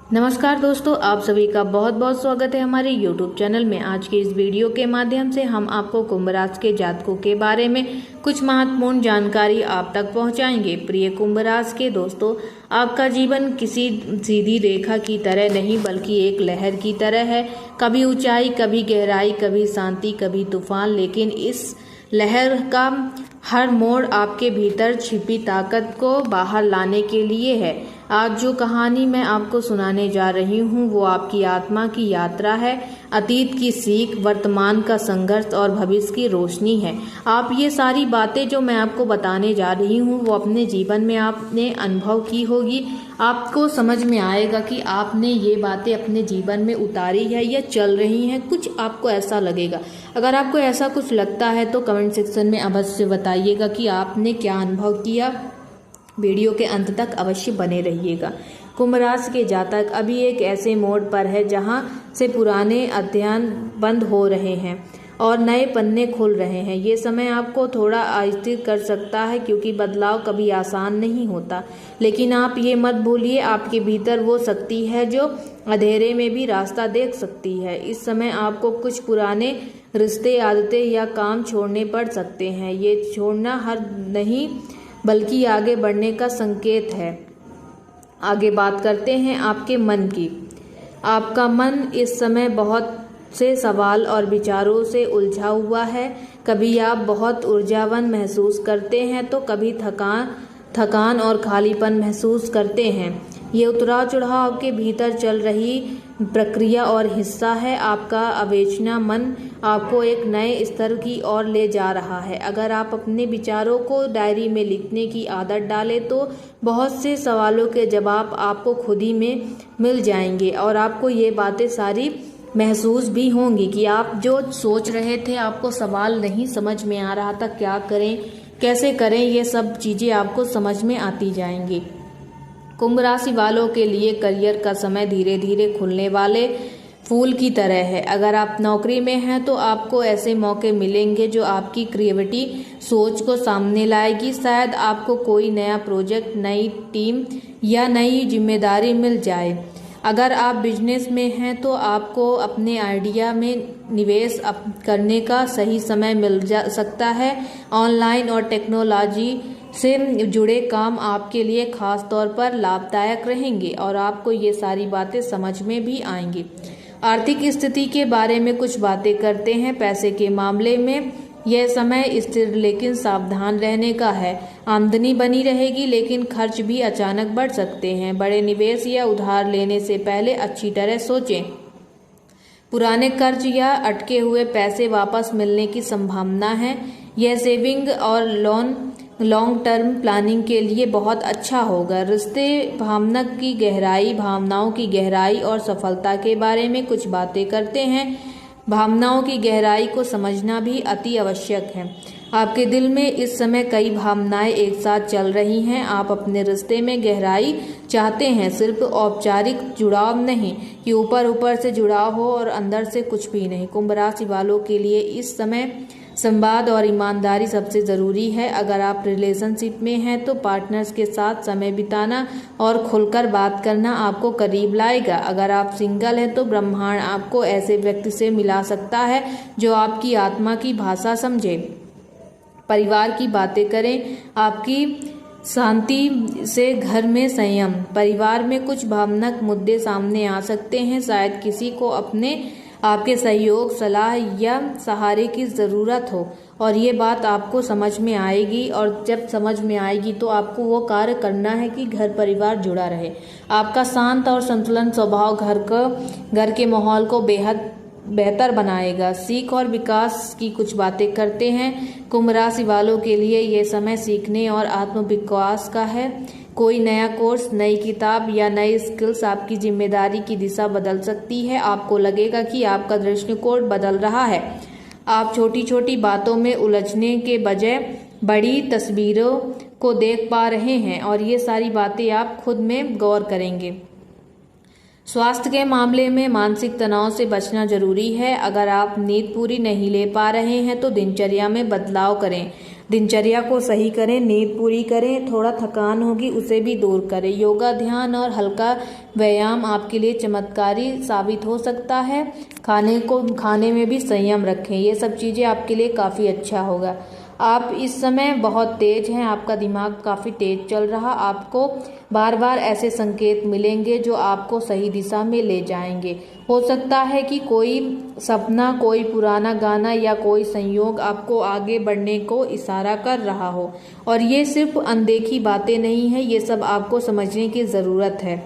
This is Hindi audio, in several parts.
नमस्कार दोस्तों, आप सभी का बहुत बहुत स्वागत है हमारे YouTube चैनल में। आज के इस वीडियो के माध्यम से हम आपको कुंभ राशि के जातकों के बारे में कुछ महत्वपूर्ण जानकारी आप तक पहुंचाएंगे। प्रिय कुंभ राशि के दोस्तों, आपका जीवन किसी सीधी रेखा की तरह नहीं बल्कि एक लहर की तरह है। कभी ऊंचाई, कभी गहराई, कभी शांति, कभी तूफान, लेकिन इस लहर का हर मोड़ आपके भीतर छिपी ताकत को बाहर लाने के लिए है। आज जो कहानी मैं आपको सुनाने जा रही हूँ वो आपकी आत्मा की यात्रा है। अतीत की सीख, वर्तमान का संघर्ष और भविष्य की रोशनी है। आप ये सारी बातें जो मैं आपको बताने जा रही हूँ वो अपने जीवन में आपने अनुभव की होगी। आपको समझ में आएगा कि आपने ये बातें अपने जीवन में उतारी है या चल रही हैं। कुछ आपको ऐसा लगेगा। अगर आपको ऐसा कुछ लगता है तो कमेंट सेक्शन में अवश्य बताइएगा कि आपने क्या अनुभव किया। वीडियो के अंत तक अवश्य बने रहिएगा। कुंभ राशि के जातक अभी एक ऐसे मोड़ पर है जहां से पुराने अध्याय बंद हो रहे हैं और नए पन्ने खुल रहे हैं। ये समय आपको थोड़ा अस्थिर कर सकता है क्योंकि बदलाव कभी आसान नहीं होता, लेकिन आप ये मत भूलिए, आपके भीतर वो शक्ति है जो अंधेरे में भी रास्ता देख सकती है। इस समय आपको कुछ पुराने रिश्ते, आदतें या काम छोड़ने पड़ सकते हैं। ये छोड़ना हर नहीं बल्कि आगे बढ़ने का संकेत है। आगे बात करते हैं आपके मन की। आपका मन इस समय बहुत से सवाल और विचारों से उलझा हुआ है। कभी आप बहुत ऊर्जावान महसूस करते हैं तो कभी थकान और खालीपन महसूस करते हैं। ये उतराव चढ़ाव आपके भीतर चल रही प्रक्रिया और हिस्सा है। आपका अवेचना मन आपको एक नए स्तर की ओर ले जा रहा है। अगर आप अपने विचारों को डायरी में लिखने की आदत डालें तो बहुत से सवालों के जवाब आपको खुद ही में मिल जाएंगे और आपको ये बातें सारी महसूस भी होंगी कि आप जो सोच रहे थे, आपको सवाल नहीं समझ में आ रहा था क्या करें, कैसे करें, ये सब चीज़ें आपको समझ में आती जाएंगी। कुंभ राशि वालों के लिए करियर का समय धीरे धीरे खुलने वाले फूल की तरह है। अगर आप नौकरी में हैं तो आपको ऐसे मौके मिलेंगे जो आपकी क्रिएटिविटी सोच को सामने लाएगी। शायद आपको कोई नया प्रोजेक्ट, नई टीम या नई जिम्मेदारी मिल जाए। अगर आप बिजनेस में हैं तो आपको अपने आइडिया में निवेश करने का सही समय मिल सकता है। ऑनलाइन और टेक्नोलॉजी से जुड़े काम आपके लिए खास तौर पर लाभदायक रहेंगे और आपको ये सारी बातें समझ में भी आएंगी। आर्थिक स्थिति के बारे में कुछ बातें करते हैं। पैसे के मामले में यह समय स्थिर लेकिन सावधान रहने का है। आमदनी बनी रहेगी लेकिन खर्च भी अचानक बढ़ सकते हैं। बड़े निवेश या उधार लेने से पहले अच्छी तरह सोचें। पुराने कर्ज या अटके हुए पैसे वापस मिलने की संभावना है। यह सेविंग और लॉन्ग टर्म प्लानिंग के लिए बहुत अच्छा होगा। रिश्ते, भावनाओं की गहराई और सफलता के बारे में कुछ बातें करते हैं। भावनाओं की गहराई को समझना भी अति आवश्यक है। आपके दिल में इस समय कई भावनाएं एक साथ चल रही हैं। आप अपने रिश्ते में गहराई चाहते हैं, सिर्फ औपचारिक जुड़ाव नहीं कि ऊपर ऊपर से जुड़ाव हो और अंदर से कुछ भी नहीं। कुंभ राशि वालों के लिए इस समय संवाद और ईमानदारी सबसे ज़रूरी है। अगर आप रिलेशनशिप में हैं तो पार्टनर्स के साथ समय बिताना और खुलकर बात करना आपको करीब लाएगा। अगर आप सिंगल हैं तो ब्रह्मांड आपको ऐसे व्यक्ति से मिला सकता है जो आपकी आत्मा की भाषा समझे। परिवार की बातें करें। आपकी शांति से घर में संयम। परिवार में कुछ भावनात्मक मुद्दे सामने आ सकते हैं। शायद किसी को आपके सहयोग, सलाह या सहारे की ज़रूरत हो और ये बात आपको समझ में आएगी। और जब समझ में आएगी तो आपको वो कार्य करना है कि घर परिवार जुड़ा रहे। आपका शांत और संतुलन स्वभाव घर के माहौल को बेहद बेहतर बनाएगा। सीख और विकास की कुछ बातें करते हैं। कुंभ राशि वालों के लिए ये समय सीखने और आत्मविकास का है। कोई नया कोर्स, नई किताब या नई स्किल्स आपकी जिम्मेदारी की दिशा बदल सकती है। आपको लगेगा कि आपका दृष्टिकोण बदल रहा है। आप छोटी छोटी बातों में उलझने के बजाय बड़ी तस्वीरों को देख पा रहे हैं और ये सारी बातें आप खुद में गौर करेंगे। स्वास्थ्य के मामले में मानसिक तनाव से बचना जरूरी है। अगर आप नींद पूरी नहीं ले पा रहे हैं तो दिनचर्या में बदलाव करें। दिनचर्या को सही करें, नींद पूरी करें, थोड़ा थकान होगी उसे भी दूर करें। योगा, ध्यान और हल्का व्यायाम आपके लिए चमत्कारी साबित हो सकता है। खाने में भी संयम रखें, ये सब चीज़ें आपके लिए काफ़ी अच्छा होगा। आप इस समय बहुत तेज हैं, आपका दिमाग काफ़ी तेज चल रहा, आपको बार बार ऐसे संकेत मिलेंगे जो आपको सही दिशा में ले जाएंगे। हो सकता है कि कोई सपना, कोई पुराना गाना या कोई संयोग आपको आगे बढ़ने को इशारा कर रहा हो, और ये सिर्फ अनदेखी बातें नहीं है, ये सब आपको समझने की ज़रूरत है।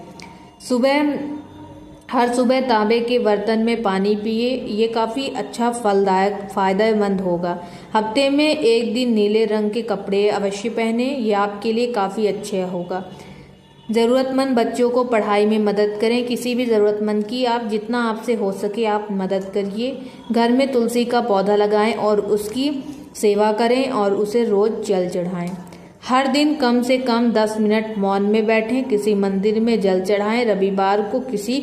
हर सुबह तांबे के बर्तन में पानी पिए, ये काफ़ी अच्छा फलदायक फ़ायदेमंद होगा। हफ्ते में एक दिन नीले रंग के कपड़े अवश्य पहने, ये आपके लिए काफ़ी अच्छा होगा। ज़रूरतमंद बच्चों को पढ़ाई में मदद करें, किसी भी ज़रूरतमंद की आप जितना आपसे हो सके आप मदद करिए। घर में तुलसी का पौधा लगाएं और उसकी सेवा करें और उसे रोज़ जल चढ़ाएं। हर दिन कम से कम 10 मिनट मौन में बैठें, किसी मंदिर में जल चढ़ाएं। रविवार को किसी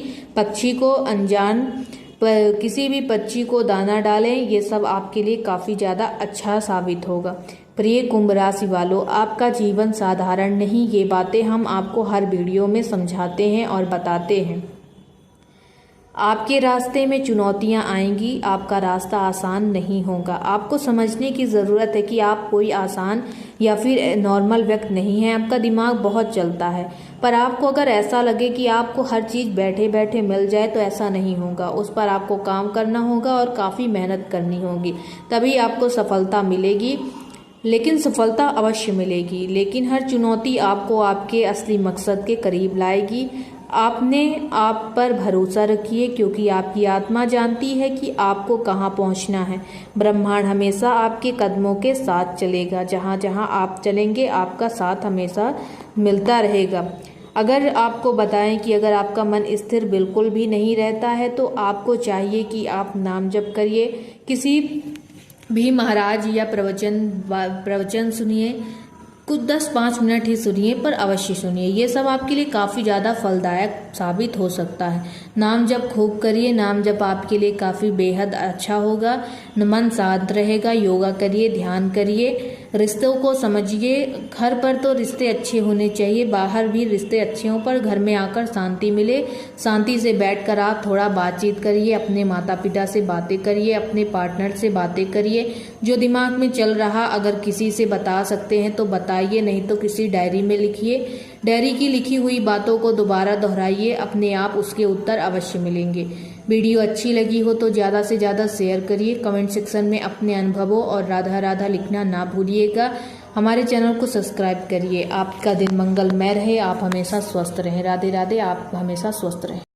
भी पक्षी को दाना डालें, ये सब आपके लिए काफ़ी ज़्यादा अच्छा साबित होगा। प्रिय कुंभ राशि वालों, आपका जीवन साधारण नहीं, ये बातें हम आपको हर वीडियो में समझाते हैं और बताते हैं। आपके रास्ते में चुनौतियां आएंगी, आपका रास्ता आसान नहीं होगा। आपको समझने की ज़रूरत है कि आप कोई आसान या फिर नॉर्मल व्यक्ति नहीं हैं। आपका दिमाग बहुत चलता है, पर आपको अगर ऐसा लगे कि आपको हर चीज़ बैठे बैठे मिल जाए तो ऐसा नहीं होगा। उस पर आपको काम करना होगा और काफ़ी मेहनत करनी होगी, तभी आपको सफलता मिलेगी। लेकिन सफलता अवश्य मिलेगी, लेकिन हर चुनौती आपको आपके असली मकसद के करीब लाएगी। आपने आप पर भरोसा रखिए, क्योंकि आपकी आत्मा जानती है कि आपको कहाँ पहुँचना है। ब्रह्मांड हमेशा आपके कदमों के साथ चलेगा, जहाँ जहाँ आप चलेंगे आपका साथ हमेशा मिलता रहेगा। अगर आपको बताएं कि अगर आपका मन स्थिर बिल्कुल भी नहीं रहता है तो आपको चाहिए कि आप नाम जप करिए, किसी भी महाराज या प्रवचन सुनिए, कुछ 10-5 मिनट ही सुनिए, पर अवश्य सुनिए। ये सब आपके लिए काफ़ी ज़्यादा फलदायक साबित हो सकता है। नाम जप खूब करिए, नाम जप आपके लिए काफ़ी बेहद अच्छा होगा। मन शांत रहेगा। योगा करिए, ध्यान करिए, रिश्तों को समझिए। घर पर तो रिश्ते अच्छे होने चाहिए, बाहर भी रिश्ते अच्छे हों, पर घर में आकर शांति मिले। शांति से बैठकर आप थोड़ा बातचीत करिए, अपने माता पिता से बातें करिए, अपने पार्टनर से बातें करिए। जो दिमाग में चल रहा अगर किसी से बता सकते हैं तो बताइए, नहीं तो किसी डायरी में लिखिए। डायरी की लिखी हुई बातों को दोबारा दोहराइए, अपने आप उसके उत्तर अवश्य मिलेंगे। वीडियो अच्छी लगी हो तो ज़्यादा से ज़्यादा शेयर करिए। कमेंट सेक्शन में अपने अनुभवों और राधा राधा लिखना ना भूलिएगा। हमारे चैनल को सब्सक्राइब करिए। आपका दिन मंगलमय रहे, आप हमेशा स्वस्थ रहें। राधे राधे, आप हमेशा स्वस्थ रहें।